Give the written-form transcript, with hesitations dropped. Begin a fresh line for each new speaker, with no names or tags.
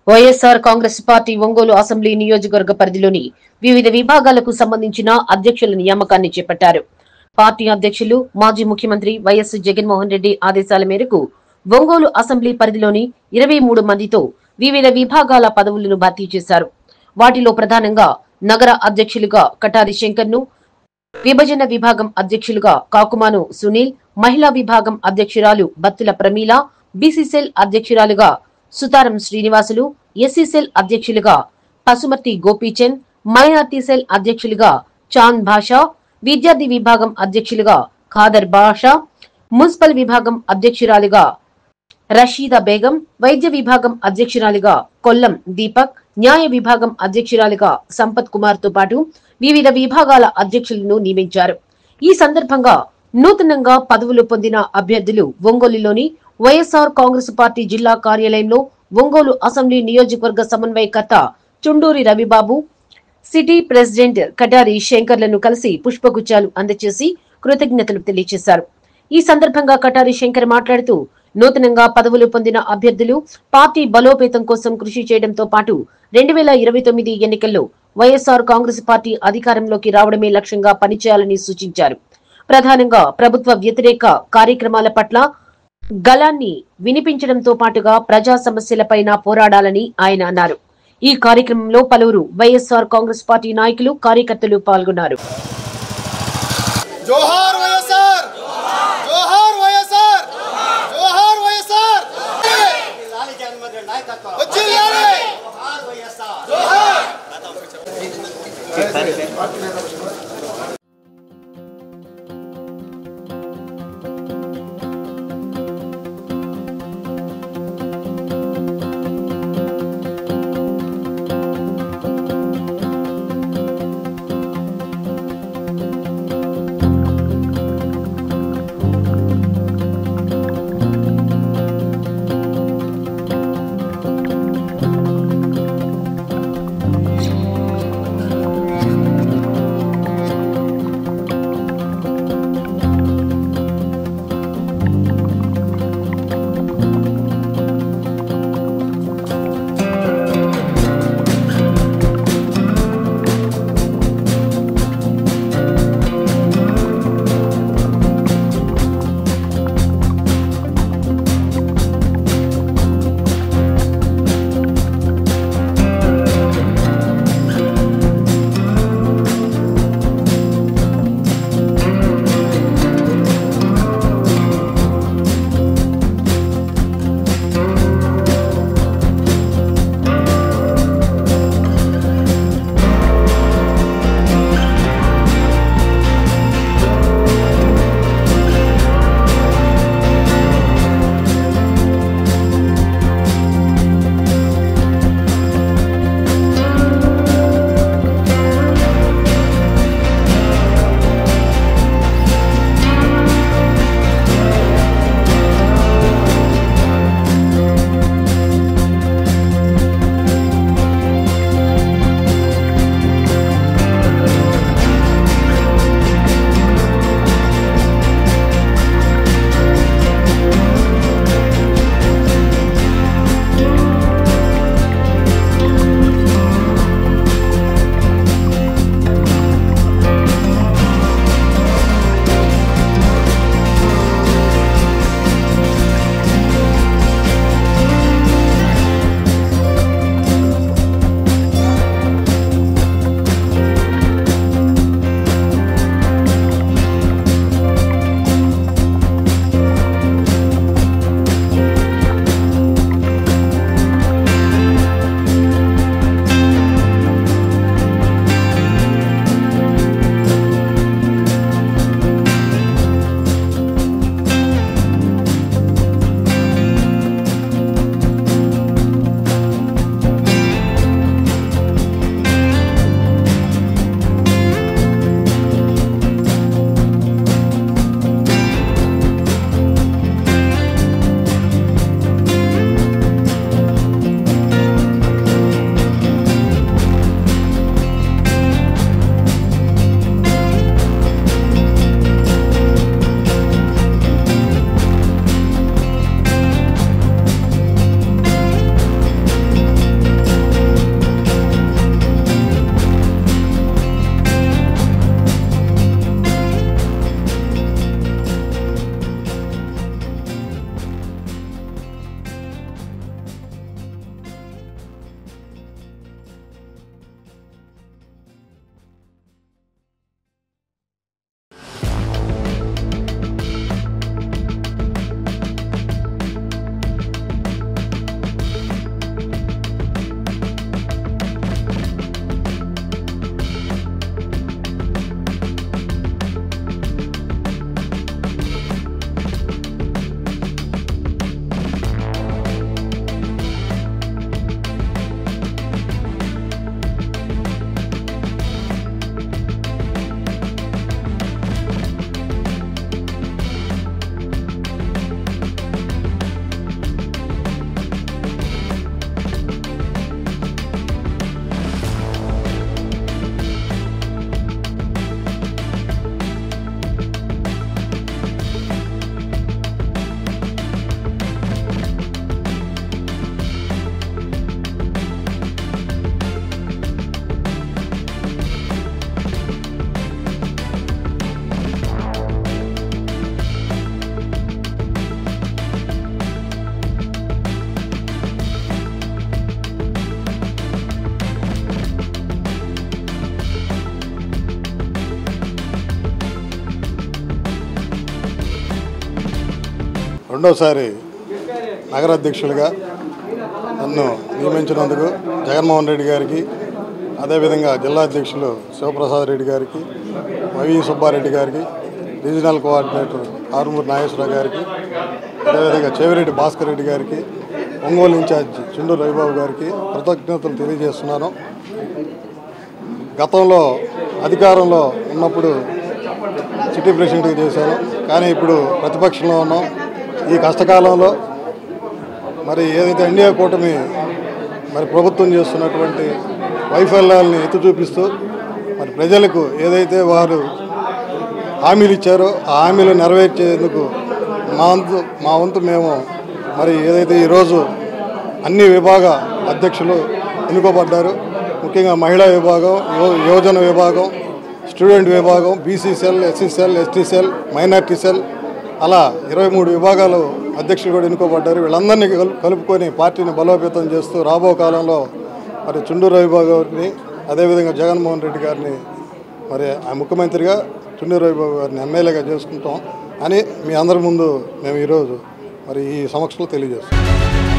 YSR Congress party Ongole assembly నియోజకవర్గ పరిధిలోని వివిధ విభాగాలకు సంబంధించిన అధ్యక్షుల నియామకాన్ని చేపట్టారు. పార్టీ అధ్యక్షులు మాజీ ముఖ్యమంత్రి వైఎస్ జగన్మోహన్ రెడ్డి ఆదేశాల మేరకు ఒంగోలు అసెంబ్లీ పరిధిలోని 23 మందితో వివిధ విభాగాల పదవులను భర్తీ చేశారు. వాటిలో ప్రధానంగా నగర అధ్యక్షులుగా కటారి శంకర్ను, విభజన విభాగం అధ్యక్షులుగా కాకుమాను సునీల్, మహిళా విభాగం అధ్యక్షురాలు బత్తుల ప్రమీల, బీసీసీఎల్ అధ్యక్షురాలుగా సుతారం శ్రీనివాసులు, ఎస్సీసీఎల్ అధ్యక్షులుగా పసుమర్తి గోపీచంద్, మైనార్టీ సెల్ అధ్యక్షులుగా చాంద్ భాషా, విద్యార్థి విభాగం అధ్యక్షులుగా ఖాదర్ బాషా, మున్సిపల్ విభాగం అధ్యక్షురాలుగా రషీదా బేగం, వైద్య విభాగం అధ్యక్షురాలుగా కొల్లం దీపక్, న్యాయ విభాగం అధ్యక్షురాలుగా సంపత్ కుమార్ తో పాటు వివిధ విభాగాల అధ్యక్షులను నియమించారు. ఈ సందర్భంగా నూతనంగా పదవులు పొందిన అభ్యర్థులు ఒంగోలులోని వైఎస్ఆర్ కాంగ్రెస్ పార్టీ జిల్లా కార్యాలయంలో ఒంగోలు అసెంబ్లీ నియోజకవర్గ సమన్వయకర్త చుండూరి రవిబాబు, సిటీ ప్రెసిడెంట్ కటారి శంకర్లను కలిసి పుష్పగుచ్చాలు అందజేసి కృతజ్ఞతలు తెలియజేశారు. ఈ సందర్భంగా కటారి శంకర్ మాట్లాడుతూ నూతనంగా పదవులు పొందిన అభ్యర్థులు పార్టీ బలోపేతం కోసం కృషి చేయడంతో పాటు 2029 ఎన్నికల్లో వైఎస్ఆర్ కాంగ్రెస్ పార్టీ అధికారంలోకి రావడమే లక్ష్యంగా పనిచేయాలని సూచించారు. ప్రధానంగా ప్రభుత్వ వ్యతిరేక కార్యక్రమాల పట్ల గళాన్ని వినిపించడంతో పాటుగా ప్రజా సమస్యలపైన పోరాడాలని ఆయన అన్నారు. ఈ కార్యక్రమంలో పలువురు వైఎస్ఆర్ కాంగ్రెస్ పార్టీ నాయకులు, కార్యకర్తలు పాల్గొన్నారు.
జోహార్ వైఎస్ఆర్, జోహార్ వైఎస్ఆర్, జోహార్ వైఎస్ఆర్, లాలి జగన్మోహన్ రెడ్డి నాయకత్వం వచ్చిల్లాలి, జోహార్ వైఎస్ఆర్, జోహార్.
రెండోసారి నగర అధ్యక్షులుగా నన్ను నియమించినందుకు జగన్మోహన్ రెడ్డి గారికి, అదేవిధంగా జిల్లా అధ్యక్షులు శివప్రసాద్ రెడ్డి గారికి, వైవి సుబ్బారెడ్డి గారికి, రీజనల్ కోఆర్డినేటర్ ఆరుమూరి నాగేశ్వరరావు గారికి, అదేవిధంగా చెవిరెడ్డి భాస్కర్ రెడ్డి గారికి, ఒంగోలు ఇన్ఛార్జ్ చుండూరు రవిబాబు గారికి కృతజ్ఞతలు తెలియజేస్తున్నాను. గతంలో అధికారంలో ఉన్నప్పుడు సిటీ ప్రెసిడెంట్గా చేశాను, కానీ ఇప్పుడు ప్రతిపక్షంలో ఉన్నాం. ఈ కష్టకాలంలో మరి ఏదైతే ఎన్డీఏ కూటమి మరి ప్రభుత్వం చేస్తున్నటువంటి వైఫల్యాలని ఎత్తి చూపిస్తూ మరి ప్రజలకు ఏదైతే వారు హామీలు ఇచ్చారో ఆ హామీలు నెరవేర్చేందుకు మా వంతు మేము మరి ఏదైతే ఈరోజు అన్ని విభాగ అధ్యక్షులు ఎన్నుకోబడ్డారు. ముఖ్యంగా మహిళా విభాగం, యువజన విభాగం, స్టూడెంట్ విభాగం, BC cell, SC cell, ST cell, minority cell, అలా 23 విభాగాలు అధ్యక్షులు కూడా ఎన్నుకోబడ్డారు. వీళ్ళందరినీ కలుపుకొని పార్టీని బలోపేతం చేస్తూ రాబో కాలంలో మరి చుండూరు రవిబాబు గారిని, అదేవిధంగా జగన్మోహన్ రెడ్డి గారిని మరి ఆ ముఖ్యమంత్రిగా, చుండూరు రవిబాబు గారిని ఎమ్మెల్యేగా చేసుకుంటాం అని మీ అందరి ముందు మేము ఈరోజు మరి ఈ సమక్షంలో తెలియజేస్తాం.